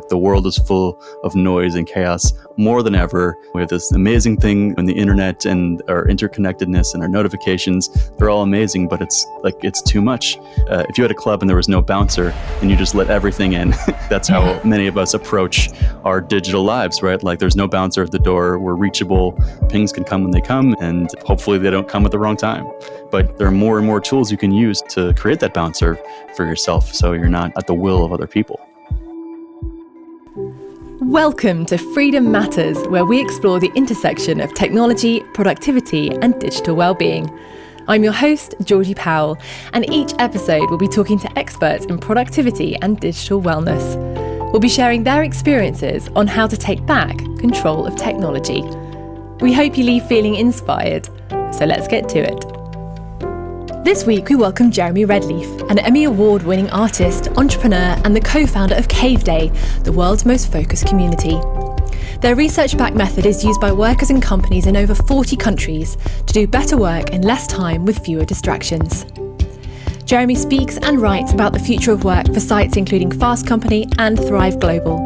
The world is full of noise and chaos more than ever. We have this amazing thing in the internet and our interconnectedness and our notifications. They're all amazing, but it's too much. If you had a club and there was no bouncer and you just let everything in, that's how many of us approach our digital lives, right? Like there's no bouncer at the door. We're reachable. Pings can come when they come, and hopefully they don't come at the wrong time. But there are more and more tools you can use to create that bouncer for yourself so you're not at the will of other people. Welcome to Freedom Matters, where we explore the intersection of technology, productivity, and digital well-being. I'm your host, Georgie Powell, and each episode we'll be talking to experts in productivity and digital wellness. We'll be sharing their experiences on how to take back control of technology. We hope you leave feeling inspired, so let's get to it. This week we welcome Jeremy Redleaf, an Emmy Award winning artist, entrepreneur and the co-founder of Caveday, the world's most focused community. Their research-backed method is used by workers and companies in over 40 countries to do better work in less time with fewer distractions. Jeremy speaks and writes about the future of work for sites including Fast Company and Thrive Global.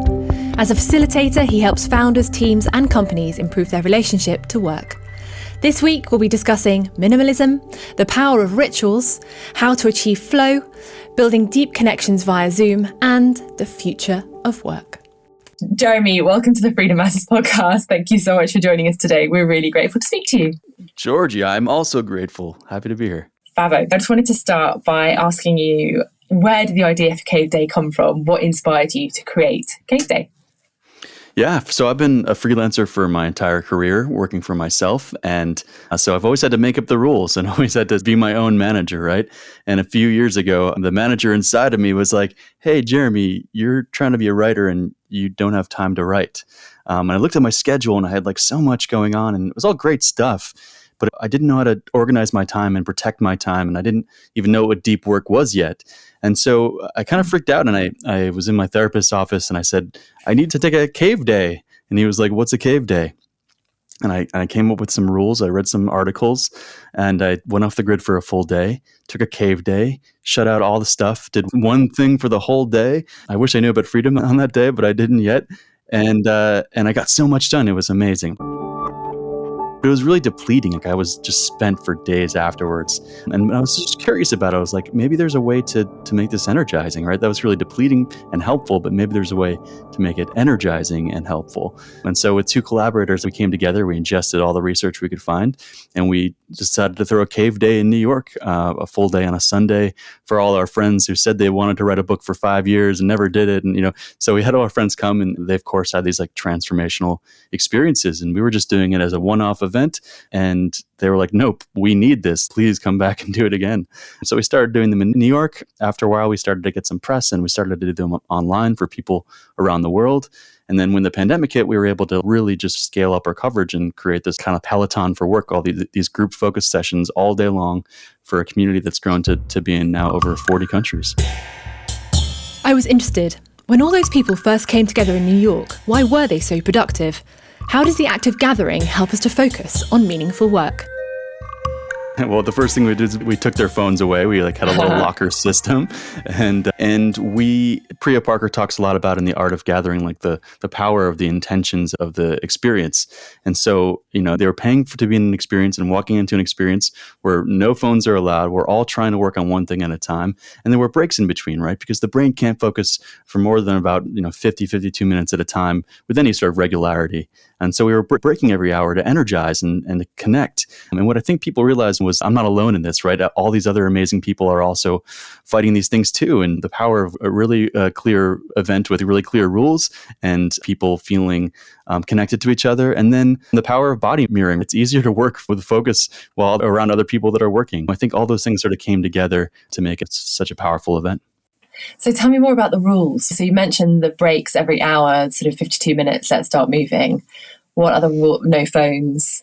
As a facilitator, he helps founders, teams and companies improve their relationship to work. This week, we'll be discussing minimalism, the power of rituals, how to achieve flow, building deep connections via Zoom, and the future of work. Jeremy, welcome to the Freedom Matters podcast. Thank you so much for joining us today. We're really grateful to speak to you. Georgie, I'm also grateful. Happy to be here. Fabo, I just wanted to start by asking you, where did the idea for Caveday come from? What inspired you to create Caveday? Yeah, so I've been a freelancer for my entire career, working for myself. And so I've always had to make up the rules and always had to be my own manager, right? And a few years ago, the manager inside of me was like, hey, Jeremy, you're trying to be a writer and you don't have time to write. And I looked at my schedule and I had like so much going on and it was all great stuff. But I didn't know how to organize my time and protect my time. And I didn't even know what deep work was yet. And so I kind of freaked out and I was in my therapist's office and I said, I need to take a cave day. And he was like, what's a cave day? And I came up with some rules. I read some articles and I went off the grid for a full day, took a cave day, shut out all the stuff, did one thing for the whole day. I wish I knew about freedom on that day, but I didn't yet. And I got so much done. It was amazing. It was really depleting. Like I was just spent for days afterwards. And I was just curious about it. I was like, maybe there's a way to make this energizing, right? That was really depleting and helpful, but maybe there's a way to make it energizing and helpful. And so with two collaborators, we came together, we ingested all the research we could find, and we decided to throw a cave day in New York, a full day on a Sunday for all our friends who said they wanted to write a book for 5 years and never did it. And, so we had all our friends come and they, of course, had these like transformational experiences. And we were just doing it as a one-off event. And they were like, nope, we need this. Please come back and do it again. So we started doing them in New York. After a while, we started to get some press and we started to do them online for people around the world. And then when the pandemic hit, we were able to really just scale up our coverage and create this kind of Peloton for work, all these group focus sessions all day long for a community that's grown to be in now over 40 countries. I was interested. When all those people first came together in New York, why were they so productive? How does the act of gathering help us to focus on meaningful work? Well, the first thing we did is we took their phones away. We had a little locker system, and Priya Parker talks a lot about in The Art of Gathering, like the power of the intentions of the experience. And so, they were paying to be in an experience and walking into an experience where no phones are allowed. We're all trying to work on one thing at a time, and there were breaks in between, right? Because the brain can't focus for more than about 52 minutes at a time with any sort of regularity. And so we were breaking every hour to energize and to connect. And what I think people realized was I'm not alone in this, right? All these other amazing people are also fighting these things too. And the power of a really clear event with really clear rules and people feeling connected to each other. And then the power of body mirroring. It's easier to work with focus while around other people that are working. I think all those things sort of came together to make it such a powerful event. So tell me more about the rules. So you mentioned the breaks every hour, sort of 52 minutes, let's start moving. What other no phones?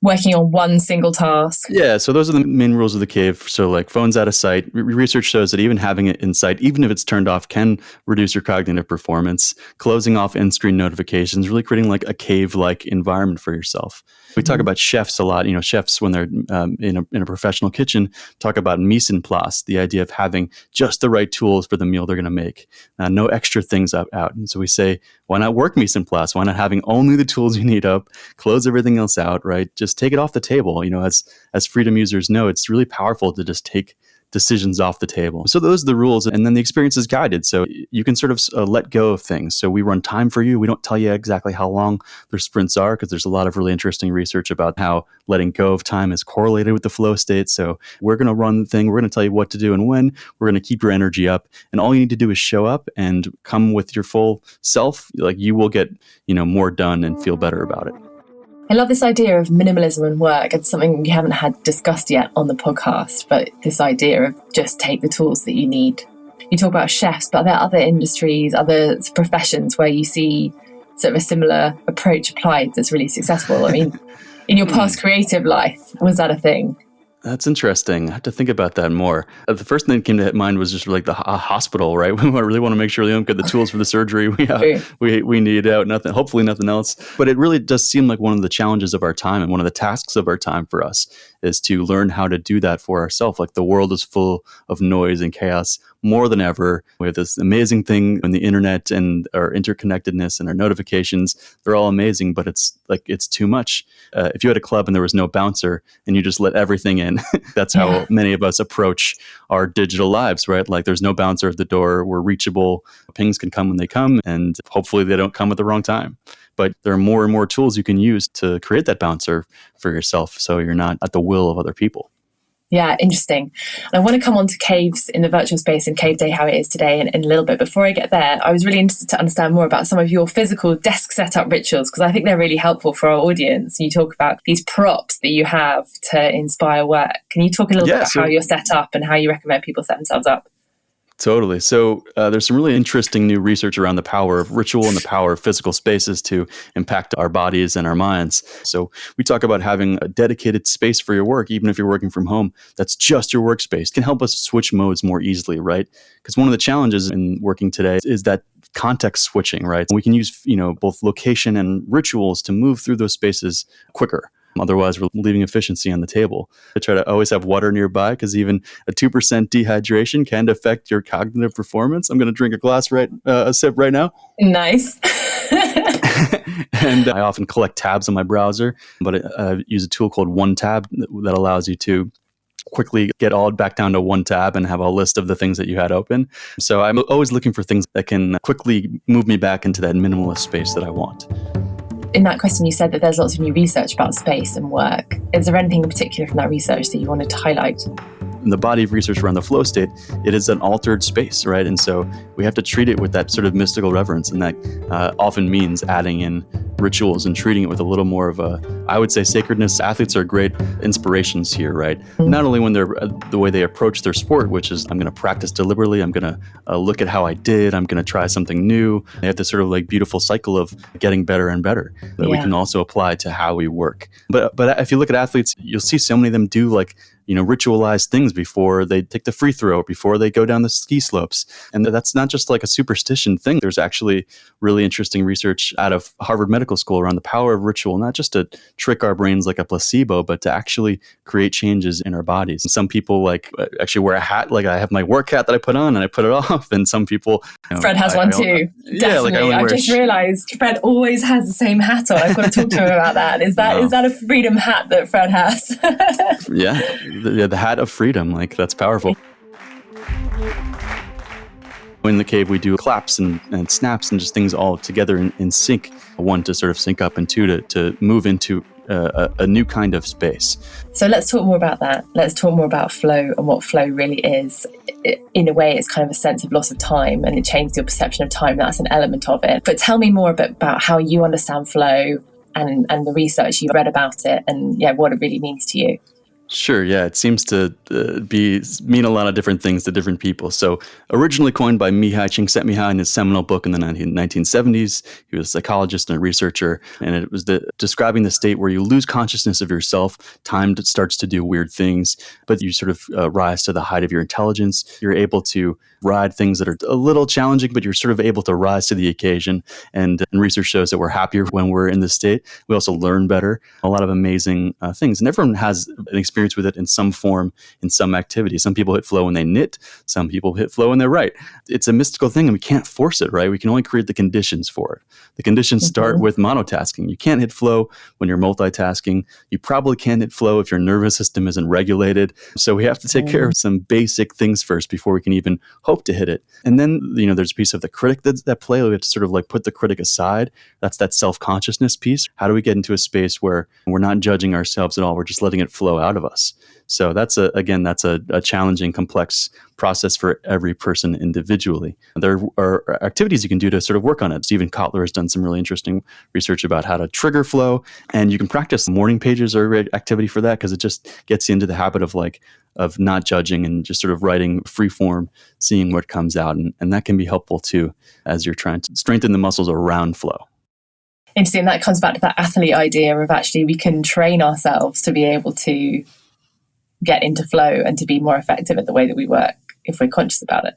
working on one single task. Yeah, so those are the main rules of the cave. So like phones out of sight. Research shows that even having it in sight, even if it's turned off, can reduce your cognitive performance. Closing off in-screen notifications, really creating like a cave-like environment for yourself. We talk about chefs a lot. Chefs, when they're in a professional kitchen, talk about mise en place, the idea of having just the right tools for the meal they're going to make. No extra things out. And so we say, why not work mise en place? Why not having only the tools you need up, close everything else out, right? Just take it off the table. As freedom users know, it's really powerful to just take decisions off the table. So those are the rules. And then the experience is guided. So you can sort of let go of things. So we run time for you. We don't tell you exactly how long their sprints are, because there's a lot of really interesting research about how letting go of time is correlated with the flow state. So we're going to run the thing. We're going to tell you what to do and when. We're going to keep your energy up. And all you need to do is show up and come with your full self. Like, you will get, more done and feel better about it. I love this idea of minimalism and work. It's something we haven't had discussed yet on the podcast, but this idea of just take the tools that you need. You talk about chefs, but are there other industries, other professions where you see sort of a similar approach applied that's really successful? I mean, in your past creative life, was that a thing? That's interesting. I have to think about that more. The first thing that came to mind was just like the hospital, right? We really want to make sure they don't get the tools for the surgery we need out, nothing, hopefully nothing else. But it really does seem like one of the challenges of our time, and one of the tasks of our time for us is to learn how to do that for ourselves. Like, the world is full of noise and chaos more than ever. We have this amazing thing on the internet, and our interconnectedness and our notifications. They're all amazing, but it's too much. If you had a club and there was no bouncer and you just let everything in, that's how many of us approach our digital lives, right? Like, there's no bouncer at the door. We're reachable. Pings can come when they come, and hopefully they don't come at the wrong time. But there are more and more tools you can use to create that bouncer for yourself, so you're not at the will of other people. Yeah, interesting. And I want to come on to caves in the virtual space and Caveday, how it is today, in a little bit. Before I get there, I was really interested to understand more about some of your physical desk setup rituals, because I think they're really helpful for our audience. You talk about these props that you have to inspire work. Can you talk a little bit about how you're set up and how you recommend people set themselves up? Totally. So there's some really interesting new research around the power of ritual and the power of physical spaces to impact our bodies and our minds. So we talk about having a dedicated space for your work, even if you're working from home, that's just your workspace. It can help us switch modes more easily, right? Because one of the challenges in working today is that context switching, right? We can use, both location and rituals to move through those spaces quicker. Otherwise, we're leaving efficiency on the table. I try to always have water nearby, because even a 2% dehydration can affect your cognitive performance. I'm going to drink a sip right now. Nice. And I often collect tabs on my browser, but I use a tool called One Tab that allows you to quickly get all back down to one tab and have a list of the things that you had open. So I'm always looking for things that can quickly move me back into that minimalist space that I want. In that question, you said that there's lots of new research about space and work. Is there anything in particular from that research that you wanted to highlight? In the body of research around the flow state, it is an altered space, right? And so we have to treat it with that sort of mystical reverence, and that often means adding in rituals and treating it with a little more of I would say, sacredness. Athletes are great inspirations here, right? Mm-hmm. Not only when they're the way they approach their sport, which is, I'm going to practice deliberately, I'm going to look at how I did, I'm going to try something new. They have this sort of like beautiful cycle of getting better and better that we can also apply to how we work. But if you look at athletes, you'll see so many of them do like, ritualized things before they take the free throw, before they go down the ski slopes. And that's not just like a superstition thing. There's actually really interesting research out of Harvard Medical School around the power of ritual, not just to trick our brains like a placebo, but to actually create changes in our bodies. And some people actually wear a hat, like I have my work hat that I put on and I put it off. And some people... Fred has one too. Definitely. I just realized Fred always has the same hat on. I've got to talk to him about that. Is that a freedom hat that Fred has? Yeah. The hat of freedom, that's powerful. In the cave, we do claps and snaps and just things all together in sync. One, to sort of sync up, and two, to move into a new kind of space. So let's talk more about that. Let's talk more about flow and what flow really is. In a way, it's kind of a sense of loss of time, and it changes your perception of time. That's an element of it. But tell me more about how you understand flow and the research you've read about it, and what it really means to you. Sure, yeah, it seems to mean a lot of different things to different people. So, originally coined by Mihai Csikszentmihalyi in his seminal book in the 1970s, he was a psychologist and a researcher, and it was describing the state where you lose consciousness of yourself. Time starts to do weird things, but you sort of rise to the height of your intelligence. You're able to ride things that are a little challenging, but you're sort of able to rise to the occasion. And research shows that we're happier when we're in this state. We also learn better. A lot of amazing things, and everyone has an experience with it in some form, in some activity. Some people hit flow when they knit. Some people hit flow when they write. It's a mystical thing, and we can't force it, right? We can only create the conditions for it. The conditions start with monotasking. You can't hit flow when you're multitasking. You probably can't hit flow if your nervous system isn't regulated. So we have to take care of some basic things first before we can even hope to hit it. And then, there's a piece of the critic that play. We have to sort of like put the critic aside. That's that self-consciousness piece. How do we get into a space where we're not judging ourselves at all? We're just letting it flow out of us. So that's a challenging, complex process for every person individually. There are activities you can do to sort of work on it. Stephen Kotler has done some really interesting research about how to trigger flow, and you can practice. Morning pages are a great activity for that because it just gets you into the habit of not judging and just sort of writing free form, seeing what comes out, and that can be helpful too as you're trying to strengthen the muscles around flow. Interesting. That comes back to that athlete idea of actually we can train ourselves to be able to get into flow and to be more effective at the way that we work if we're conscious about it.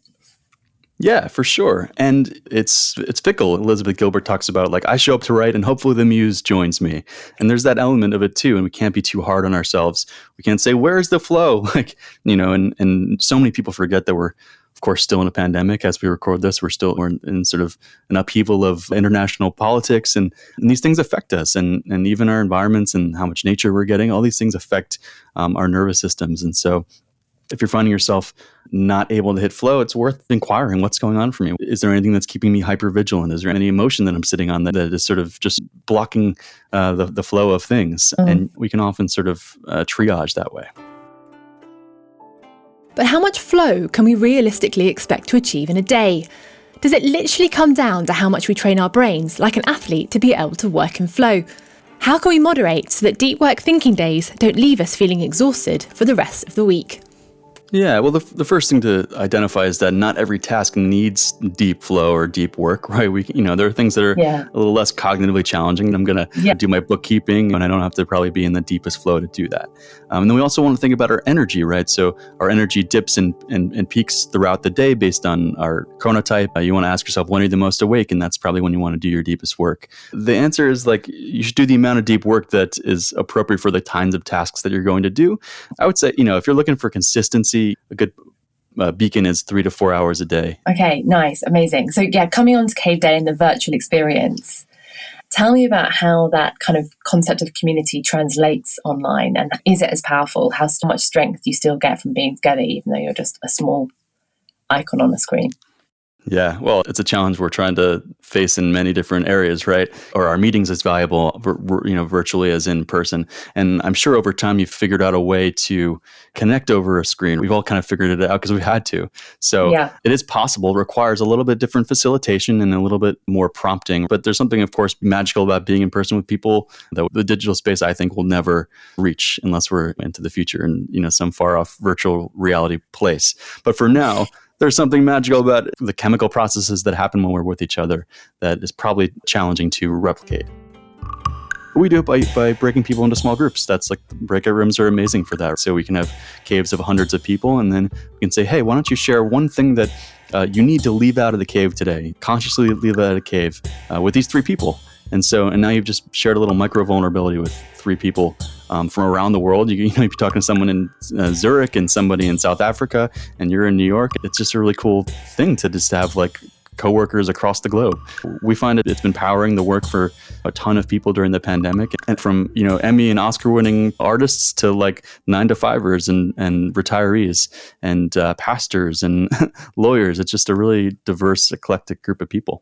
Yeah, for sure. And it's fickle. Elizabeth Gilbert talks about like, I show up to write and hopefully the muse joins me. And there's that element of it too. And we can't be too hard on ourselves. We can't say, where's the flow? And so many people forget that we're, of course, still in a pandemic. As we record this, we're in sort of an upheaval of international politics, and these things affect us, and even our environments and how much nature we're getting. All these things affect our nervous systems, and so if you're finding yourself not able to hit flow, it's worth inquiring what's going on for me. Is there anything that's keeping me hypervigilant? Is there any emotion that I'm sitting on that is sort of just blocking the flow of things? And we can often sort of triage that way. But how much flow can we realistically expect to achieve in a day? Does it literally come down to how much we train our brains, like an athlete, to be able to work in flow? How can we moderate so that deep work thinking days don't leave us feeling exhausted for the rest of the week? Yeah, well, the first thing to identify is that not every task needs deep flow or deep work, right? There are things that are a little less cognitively challenging. I'm going to do my bookkeeping, and I don't have to probably be in the deepest flow to do that. And then we also want to think about our energy, right? So our energy dips and peaks throughout the day based on our chronotype. You want to ask yourself, when are you the most awake? And that's probably when you want to do your deepest work. The answer is like, you should do the amount of deep work that is appropriate for the kinds of tasks that you're going to do. I would say, if you're looking for consistency, a good beacon is 3 to 4 hours a day. Okay, nice, amazing. So coming on to Caveday and the virtual experience, tell me about how that kind of concept of community translates online, and is it as powerful? How much strength do you still get from being together, even though you're just a small icon on a screen? Yeah, well, it's a challenge we're trying to face in many different areas, right? Or our meetings as valuable, virtually as in person. And I'm sure over time you've figured out a way to connect over a screen. We've all kind of figured it out because we've had to. So it is possible. It requires a little bit different facilitation and a little bit more prompting. But there's something, of course, magical about being in person with people that the digital space, I think, will never reach unless we're into the future in some far off virtual reality place. But for now, there's something magical about the chemical processes that happen when we're with each other that is probably challenging to replicate. We do it by breaking people into small groups. That's like, breakout rooms are amazing for that. So we can have caves of hundreds of people, and then we can say, hey, why don't you share one thing that you need to leave out of the cave today? Consciously leave out of the cave with these 3 people. And now you've just shared a little micro vulnerability with 3 people from around the world. You'd be talking to someone in Zurich and somebody in South Africa, and you're in New York. It's just a really cool thing to just have like coworkers across the globe. We find it's been powering the work for a ton of people during the pandemic, and from Emmy and Oscar winning artists to like 9-to-5ers and retirees and pastors and lawyers. It's just a really diverse, eclectic group of people.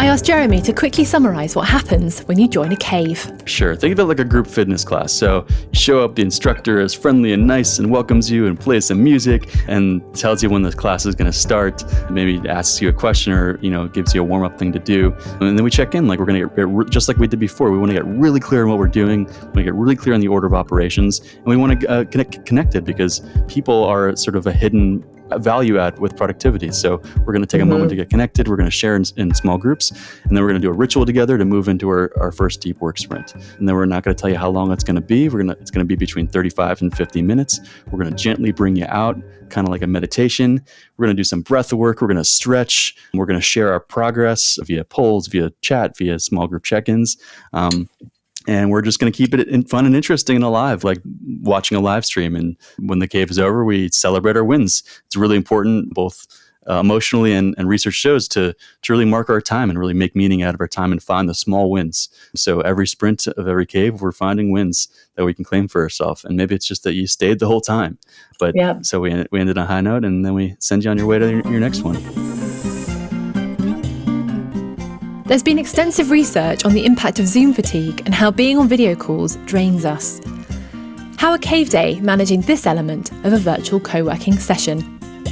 I asked Jeremy to quickly summarise what happens when you join a cave. Sure. Think of it like a group fitness class. So you show up, the instructor is friendly and nice and welcomes you and plays some music and tells you when the class is going to start. Maybe asks you a question or, gives you a warm-up thing to do. And then we check in, like we're going to get just like we did before. We want to get really clear on what we're doing. We want to get really clear on the order of operations. And we want to get connected because people are sort of a hidden value add with productivity. So we're going to take a moment to get connected. We're going to share in small groups, and then we're going to do a ritual together to move into our first deep work sprint. And then we're not going to tell you how long it's going to be. It's going to be between 35 and 50 minutes. We're going to gently bring you out, kind of like a meditation. We're going to do some breath work. We're going to stretch. We're going to share our progress via polls, via chat, via small group check-ins. And we're just going to keep it fun and interesting and alive, like watching a live stream. And when the cave is over, we celebrate our wins. It's really important, both emotionally and research shows, to really mark our time and really make meaning out of our time and find the small wins. So every sprint of every cave, we're finding wins that we can claim for ourselves. And maybe it's just that you stayed the whole time. But So we ended on a high note, and then we send you on your way to your next one. There's been extensive research on the impact of Zoom fatigue and how being on video calls drains us. How are Caveday managing this element of a virtual co-working session?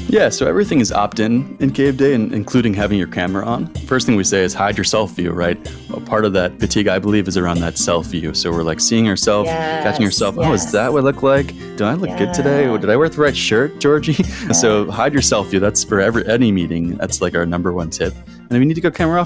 Yeah, so everything is opt-in in Caveday, including having your camera on. First thing we say is hide your self view, right? Well, part of that fatigue, I believe, is around that self view. So we're like seeing ourselves, catching yourself. Yes. Oh, is that what I look like? Do I look good today? Did I wear the right shirt, Georgie? Yeah. So hide your self view. That's for any meeting. That's like our number one tip. And if you need to go camera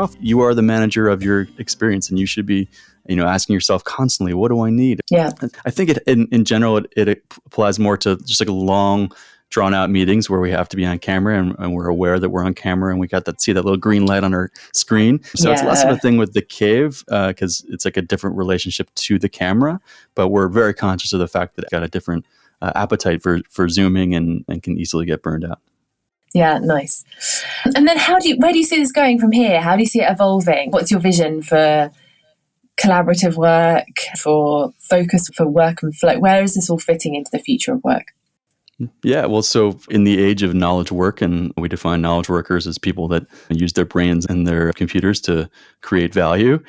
off. You are the manager of your experience, and you should be asking yourself constantly, what do I need? Yeah. I think in general, it applies more to just like a long, drawn out meetings where we have to be on camera and we're aware that we're on camera and we got see that little green light on our screen. So it's less of a thing with the cave because it's like a different relationship to the camera, but we're very conscious of the fact that it's got a different appetite for zooming and can easily get burned out. Yeah, nice. And then where do you see this going from here? How do you see it evolving? What's your vision for collaborative work, for focus, for work and flow? Where is this all fitting into the future of work? Yeah, well, so in the age of knowledge work, and we define knowledge workers as people that use their brains and their computers to create value,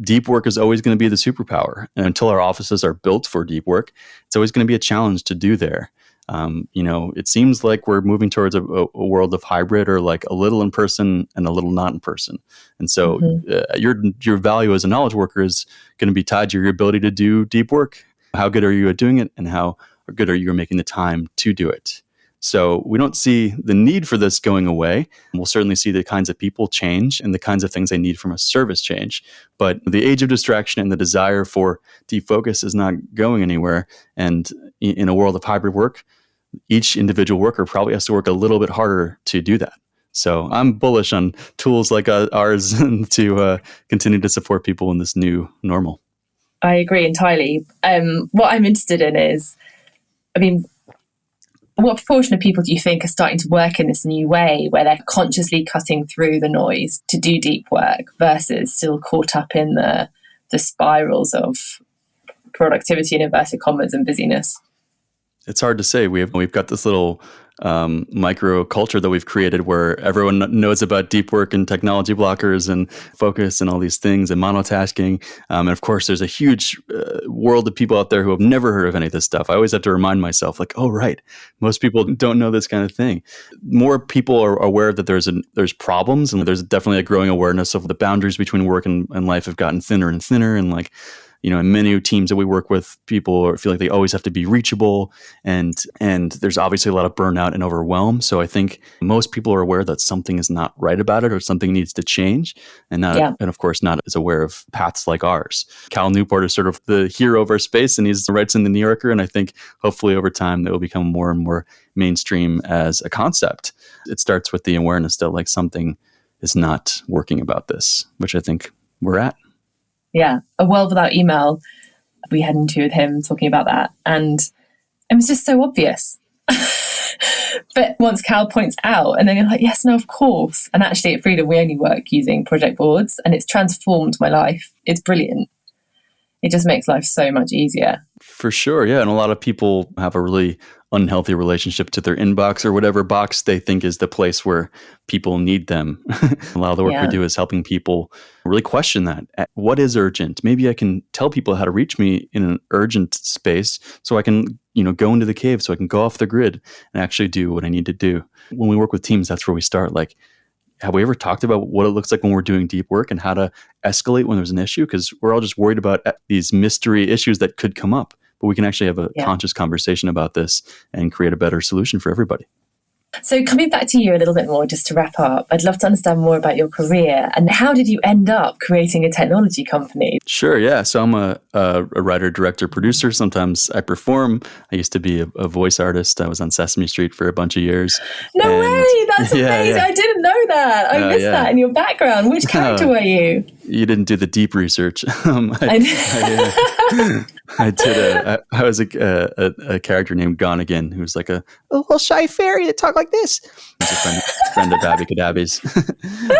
deep work is always going to be the superpower. And until our offices are built for deep work, it's always going to be a challenge to do there. It seems like we're moving towards a world of hybrid, or like a little in person and a little not in person. And so your value as a knowledge worker is going to be tied to your ability to do deep work. How good are you at doing it, and how good are you at making the time to do it? So we don't see the need for this going away. We'll certainly see the kinds of people change and the kinds of things they need from a service change. But the age of distraction and the desire for deep focus is not going anywhere. And in a world of hybrid work, each individual worker probably has to work a little bit harder to do that. So I'm bullish on tools like ours to continue to support people in this new normal. I agree entirely. What I'm interested in is, what proportion of people do you think are starting to work in this new way where they're consciously cutting through the noise to do deep work versus still caught up in the spirals of productivity in inverted commas and busyness? It's hard to say. We've got this little micro culture that we've created where everyone knows about deep work and technology blockers and focus and all these things and monotasking. And of course, there's a huge world of people out there who have never heard of any of this stuff. I always have to remind myself, like, oh, right, most people don't know this kind of thing. More people are aware that there's problems, and there's definitely a growing awareness of the boundaries between work and life have gotten thinner and thinner. And like, in many teams that we work with, people feel like they always have to be reachable, and there's obviously a lot of burnout and overwhelm. So I think most people are aware that something is not right about it, or something needs to change, and of course not as aware of paths like ours. Cal Newport is sort of the hero of our space, and he writes in the New Yorker, and I think hopefully over time that will become more and more mainstream as a concept. It starts with the awareness that like something is not working about this, which I think we're at. Yeah, A World Without Email, we had an interview with him talking about that, and it was just so obvious. But once Cal points out, and then you're like, yes, no, of course. And actually at Freedom, we only work using project boards, and it's transformed my life. It's brilliant. It just makes life so much easier. For sure. Yeah. And a lot of people have a really unhealthy relationship to their inbox or whatever box they think is the place where people need them. A lot of the work we Yeah. do is helping people really question that. What is urgent? Maybe I can tell people how to reach me in an urgent space so I can, go into the cave, so I can go off the grid and actually do what I need to do. When we work with teams, that's where we start. Like, have we ever talked about what it looks like when we're doing deep work and how to escalate when there's an issue? Because we're all just worried about these mystery issues that could come up. But we can actually have a conscious conversation about this and create a better solution for everybody. So coming back to you a little bit more, just to wrap up, I'd love to understand more about your career and how did you end up creating a technology company? Sure, yeah. So I'm a writer, director, producer. Sometimes I perform. I used to be a voice artist. I was on Sesame Street for a bunch of years. No way! That's amazing. Yeah. I didn't know that. I missed that in your background. Which character were you? You didn't do the deep research. I was a character named Gonigan, who's like a little shy fairy that talked like this. He's a friend of Abby Cadabby's.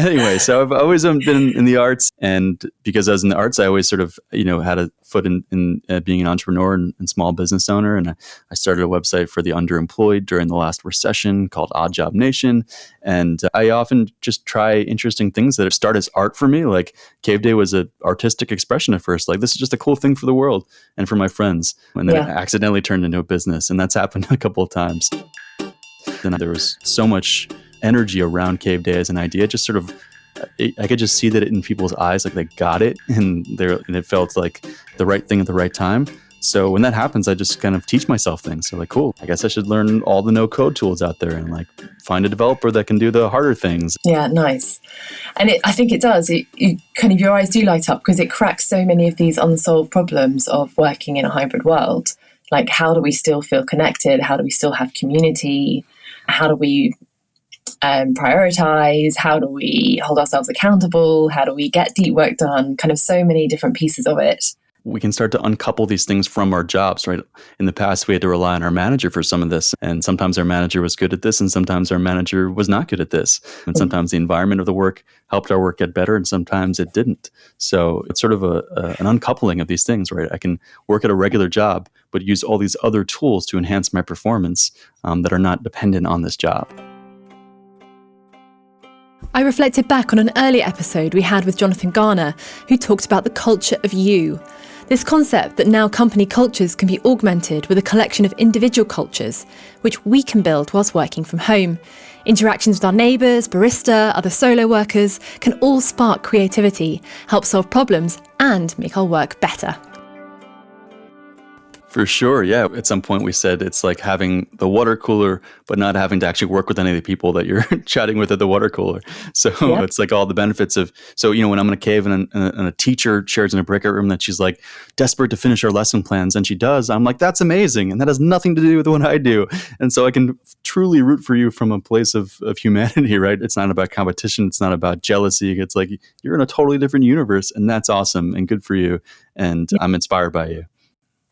Anyway, so I've always been in the arts, and because I was in the arts, I always sort of had a foot in being an entrepreneur and small business owner. And I started a website for the underemployed during the last recession called Odd Job Nation. And I often just try interesting things that start as art for me. Like Caveday was an artistic expression at first. Like, this is just a cool thing for the world and for my friends. And then it accidentally turned into a business. And that's happened a couple of times. Then there was so much energy around Caveday as an idea. Just sort of, I could just see that in people's eyes, like they got it, and it felt like the right thing at the right time. So when that happens, I just kind of teach myself things. So like, cool, I guess I should learn all the no-code tools out there and like find a developer that can do the harder things. Yeah, nice. And I think it does. Your eyes do light up because it cracks so many of these unsolved problems of working in a hybrid world. Like, how do we still feel connected? How do we still have community? How do we prioritize? How do we hold ourselves accountable? How do we get deep work done? Kind of so many different pieces of it. We can start to uncouple these things from our jobs, right? In the past, we had to rely on our manager for some of this. And sometimes our manager was good at this, and sometimes our manager was not good at this. And sometimes the environment of the work helped our work get better, and sometimes it didn't. So it's sort of an uncoupling of these things, right? I can work at a regular job, but use all these other tools to enhance my performance that are not dependent on this job. I reflected back on an earlier episode we had with Jonathan Garner, who talked about the culture of you. This concept that now company cultures can be augmented with a collection of individual cultures, which we can build whilst working from home. Interactions with our neighbours, barista, other solo workers can all spark creativity, help solve problems, and make our work better. For sure, yeah. At some point we said it's like having the water cooler, but not having to actually work with any of the people that you're chatting with at the water cooler. So It's like all the benefits of, when I'm in a cave and a teacher shares in a breakout room that she's like desperate to finish her lesson plans, and she does, I'm like, that's amazing. And that has nothing to do with what I do. And so I can truly root for you from a place of humanity, right? It's not about competition. It's not about jealousy. It's like you're in a totally different universe, and that's awesome and good for you. And I'm inspired by you.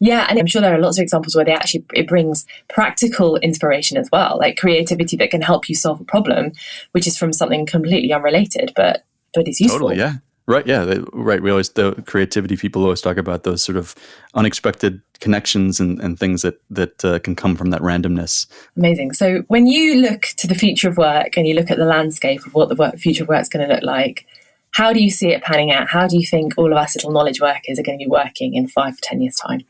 Yeah, and I'm sure there are lots of examples where it brings practical inspiration as well, like creativity that can help you solve a problem, which is from something completely unrelated, but is useful. Totally, yeah. Right, yeah, right. The creativity people always talk about those sort of unexpected connections and things that can come from that randomness. Amazing. So when you look to the future of work and you look at the landscape of what the future of work is going to look like, how do you see it panning out? How do you think all of us little knowledge workers are going to be working in 5 or 10 years' time?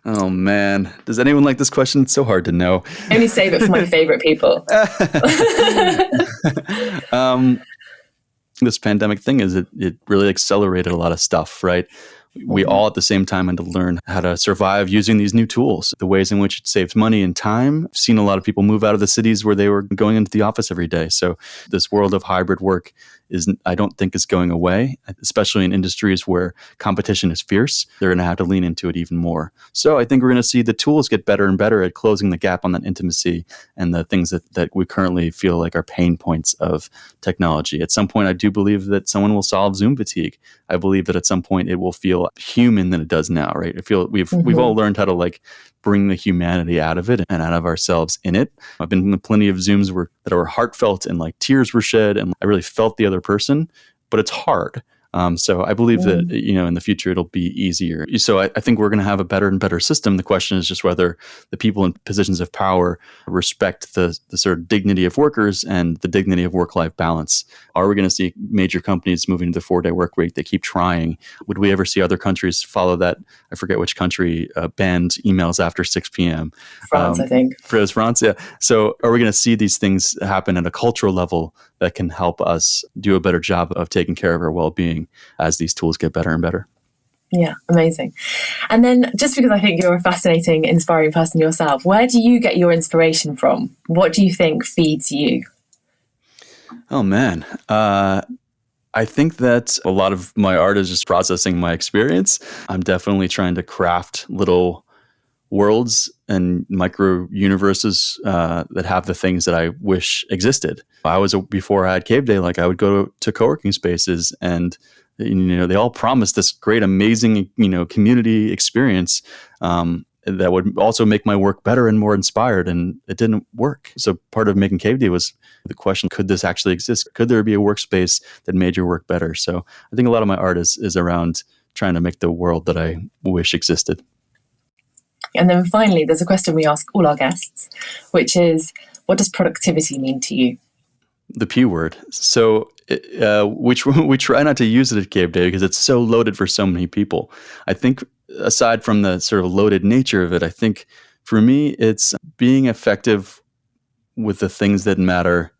Oh man, does anyone like this question? It's so hard to know. I only save it for my favorite people. This pandemic thing it really accelerated a lot of stuff, right? We all at the same time had to learn how to survive using these new tools, the ways in which it saves money and time. I've seen a lot of people move out of the cities where they were going into the office every day. So this world of hybrid work I don't think is going away, especially in industries where competition is fierce. They're going to have to lean into it even more. So I think we're going to see the tools get better and better at closing the gap on that intimacy and the things that we currently feel like are pain points of technology. At some point, I do believe that someone will solve Zoom fatigue. I believe that at some point it will feel human than it does now, right? I feel we've all learned how to like bring the humanity out of it and out of ourselves in it. I've been in plenty of Zooms that were heartfelt and like tears were shed and I really felt the other person, but it's hard. So I believe that, in the future, it'll be easier. So I think we're going to have a better and better system. The question is just whether the people in positions of power respect the sort of dignity of workers and the dignity of work-life balance. Are we going to see major companies moving to the 4-day work week? They keep trying. Would we ever see other countries follow that? I forget which country banned emails after 6 p.m. France, I think. France, yeah. So are we going to see these things happen at a cultural level that can help us do a better job of taking care of our well-being as these tools get better and better? Yeah, amazing. And then just because I think you're a fascinating, inspiring person yourself, where do you get your inspiration from? What do you think feeds you? Oh, man. I think that a lot of my art is just processing my experience. I'm definitely trying to craft little worlds and micro universes that have the things that I wish existed. Before I had Caveday, like I would go to co-working spaces and they all promised this great, amazing, community experience that would also make my work better and more inspired, and it didn't work. So part of making Caveday was the question, could this actually exist? Could there be a workspace that made your work better? So I think a lot of my art is around trying to make the world that I wish existed. And then finally, there's a question we ask all our guests, which is, what does productivity mean to you? The P word. So we try not to use it at Caveday because it's so loaded for so many people. I think aside from the sort of loaded nature of it, I think for me, it's being effective with the things that matter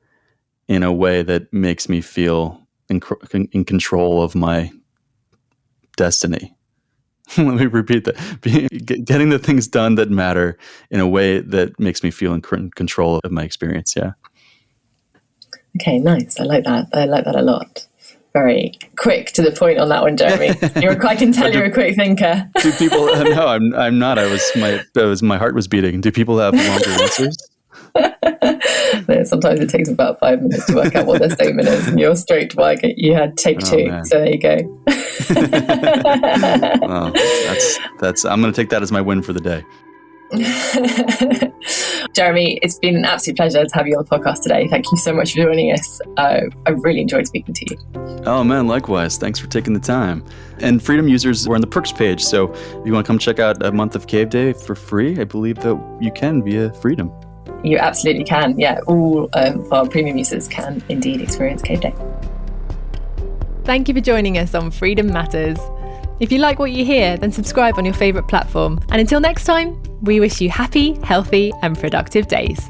in a way that makes me feel in control of my destiny. Let me repeat that. Getting the things done that matter in a way that makes me feel in control of my experience. Yeah. Okay, nice. I like that. I like that a lot. Very quick to the point on that one, Jeremy. I can tell you're a quick thinker. Do people? No, I'm not. My heart was beating. Do people have longer answers? No, sometimes it takes about 5 minutes to work out what their statement is, and you're straight to like you had take two. Man. So there you go. Well, that's. I'm going to take that as my win for the day. Jeremy, it's been an absolute pleasure to have you on the podcast today. Thank you so much for joining us. I've really enjoyed speaking to you. Oh man, likewise. Thanks for taking the time. And Freedom users, we're on the perks page. So if you want to come check out a month of Caveday for free, I believe that you can via Freedom. You absolutely can. Yeah, all of our premium users can indeed experience Caveday. Thank you for joining us on Freedom Matters. If you like what you hear, then subscribe on your favourite platform. And until next time, we wish you happy, healthy, and productive days.